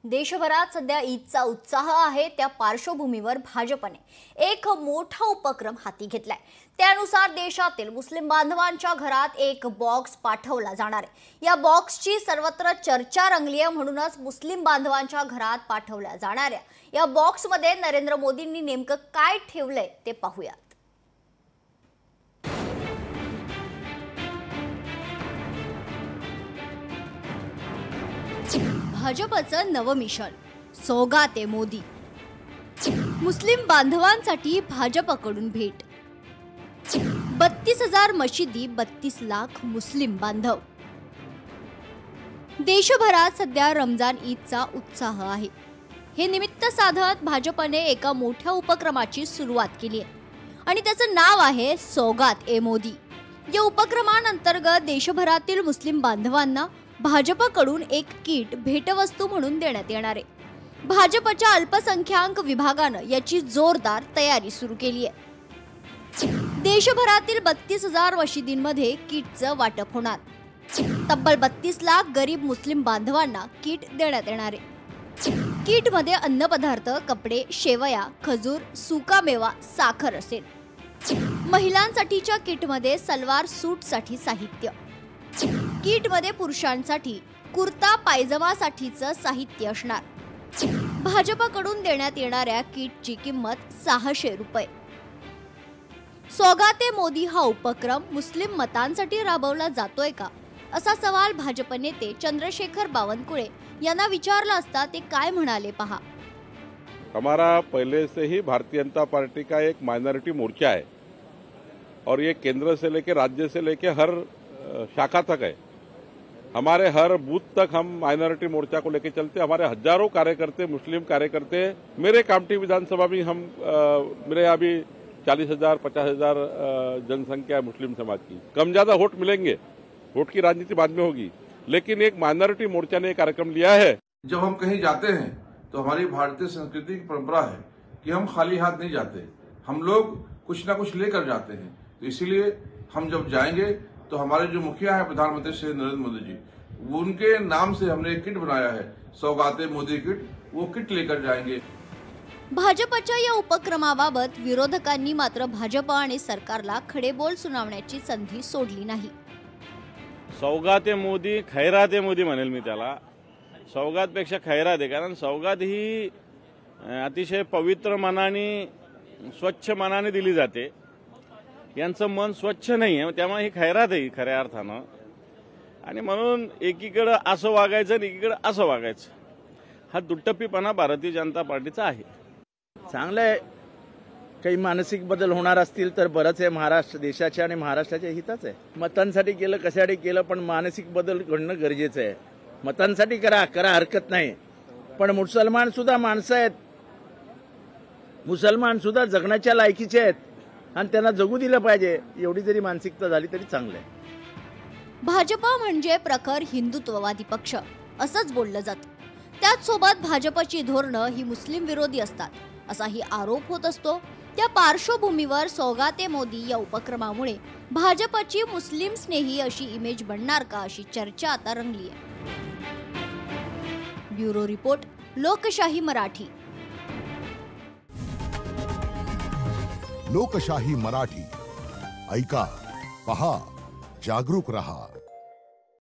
देशभरात सध्या ईदचा उत्साह आहे। त्या पार्श्वभूमीवर भाजपने एक मोठा उपक्रम हाती घेतलाय। त्यानुसार देशातील मुस्लिम बांधवांच्या घरात एक बॉक्स पाठवला जाणार आहे। या बॉक्सची सर्वत्र चर्चा रंगली आहे। म्हणूनच मुस्लिम बांधवांच्या घरात पाठवल्या जाणाऱ्या या बॉक्समध्ये नरेंद्र मोदींनी नेमकं काय ठेवलंय ते पाहूया। भाजपचं नवं मिशन सौगाते मोदी। मुस्लिम बांधवांसाठी भाजपकडून भेट। 32,000 मशिदी, 32 लाख मुस्लिम बांधव। देशभरात सध्या रमजान ईदचा उत्साह आहे। हे निमित्त साधत भाजपने एका मोठ्या उपक्रमाची सुरुवात केली आहे आणि त्याचं नाव आहे सौगात ए मोदी। या उपक्रमांतर्गत देशभरातील मुस्लिम बांधवांना भाजपकडून एक किट भेटवस्तू म्हणून देण्यात येणार आहे। भाजपच्या अल्पसंख्याक विभागानं याची जोरदार तयारी सुरू केली आहे। देशभरातील 32,000 मशिदींमध्ये किटचं वाटप होणार। तब्बल 32 लाख गरीब मुस्लिम बांधवांना किट देण्यात येणार आहे। किटमध्ये अन्नपदार्थ, कपडे, शेवया, खजूर, सुका मेवा, साखर असेल। महिलांसाठीच्या किटमध्ये सलवार सूटसाठी साहित्य। किटमध्ये पुरुषांसाठी कुर्ता पायजमासाठीचं साहित्य असणार। भाजपकडून देण्यात येणाऱ्या किटची किंमत 600 रुपये। सौगाते मोदी हा उपक्रम मुस्लिम मतांसाठी राबवला जातोय का, असा सवाल भाजप नेते चंद्रशेखर बावनकुळे यांना विचारला असता ते काय म्हणाले पहा। हमारा पहले से ही भारतीय जनता पार्टी का एक माइनॉरिटी मोर्चा है और ये केंद्र से लेकर राज्य से लेकर हर शाखा तक है। हमारे हर बूथ तक हम माइनॉरिटी मोर्चा को लेकर चलते। हमारे हजारों कार्यकर्ते, मुस्लिम कार्यकर्ते, मेरे कामठी विधानसभा में हम मेरे यहाँ भी 40,000 50,000 जनसंख्या है मुस्लिम समाज की। कम ज्यादा वोट मिलेंगे, वोट की राजनीति बाद में होगी, लेकिन एक माइनॉरिटी मोर्चा ने एक कार्यक्रम लिया है। जब हम कहीं जाते हैं तो हमारी भारतीय संस्कृति की परंपरा है कि हम खाली हाथ नहीं जाते, हम लोग कुछ ना कुछ लेकर जाते हैं। तो इसीलिए हम जब जाएंगे तो हमारे जो मुखिया है प्रधानमंत्री श्री नरेंद्र मोदी जी, उनके नाम से हमने एक किट बनाया है सौगाते मोदी किट। वो किट लेकर जाएंगे। भाजपच्या या उपक्रमाबाबत विरोधकांनी मात्र भाजप आणि सरकारला खडे बोल सुनावण्याची संधी सोडली नाही। सौगाते मोदी, खैराते मोदी म्हणेल मी त्याला। सौगात पेक्षा खैरात आहे, कारण सौगात ही अतिशय पवित्र मनाने, स्वच्छ मनाने दिली जाते। यांचं मन स्वच्छ नाही आहे, त्यामुळे ही खैरात आहे खऱ्या अर्थानं। आणि म्हणून एकीकडे असं वागायचं आणि एकीकडे असं वागायचं, हा दुट्टप्पीपणा भारतीय जनता पार्टीचा आहे। चांगलं आहे, काही मानसिक बदल होणार असतील तर बरंच आहे। महाराष्ट्र देशाच्या आणि महाराष्ट्राच्या हिताच आहे। मतांसाठी केलं, कशासाठी केलं, पण मानसिक बदल घडणं गरजेचं आहे। मतांसाठी करा हरकत नाही, पण मुसलमान सुद्धा माणसं आहेत। मुसलमान सुद्धा जगण्याच्या लायकीचे आहेत आणि त्यांना जगू दिलं पाहिजे। एवढी जरी मानसिकता झाली तरी चांगलं आहे। भाजप म्हणजे प्रखर हिंदुत्ववादी पक्ष असंच बोललं जातं। त्याच सोबत भाजपची धोरणं ही मुस्लिम विरोधी असतात, असाही आरोप होत असतो। त्या पार्श्वभूमीवर सौगाते मोदी या उपक्रमामुळे भाजपची मुस्लिम स्नेही अशी इमेज बनणार का, अशी चर्चा आता रंगली आहे। ब्युरो रिपोर्ट, लोकशाही मराठी। लोकशाही मराठी ऐका, पहा, जागरूक रहा।